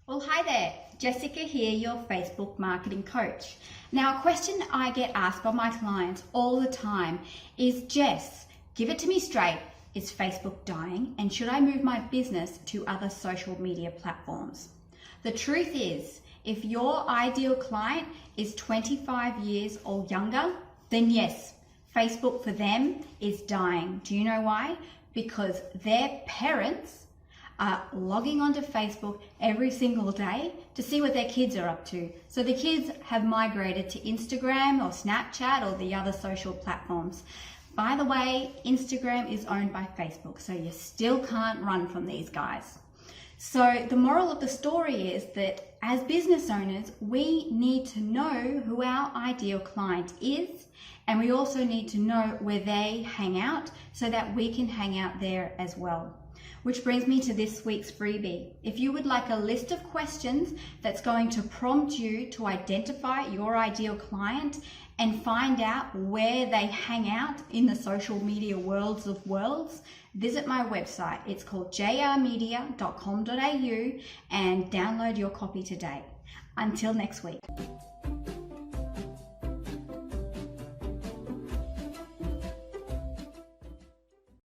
Well, hi there, Jessica here, your Facebook marketing coach. Now, a question I get asked by my clients all the time is, Jess, give it to me straight, is Facebook dying and should I move my business to other social media platforms? The truth is, if your ideal client is 25 years or younger, then yes, Facebook for them is dying. Do you know why? Because their parents are logging onto Facebook every single day to see what their kids are up to. So the kids have migrated to Instagram or Snapchat or the other social platforms. By the way, Instagram is owned by Facebook, so you still can't run from these guys. So the moral of the story is that as business owners, we need to know who our ideal client is, and we also need to know where they hang out so that we can hang out there as well. Which brings me to this week's freebie. If you would like a list of questions that's going to prompt you to identify your ideal client and find out where they hang out in the social media worlds of worlds, visit my website. It's called jrmedia.com.au and download your copy today. Until next week.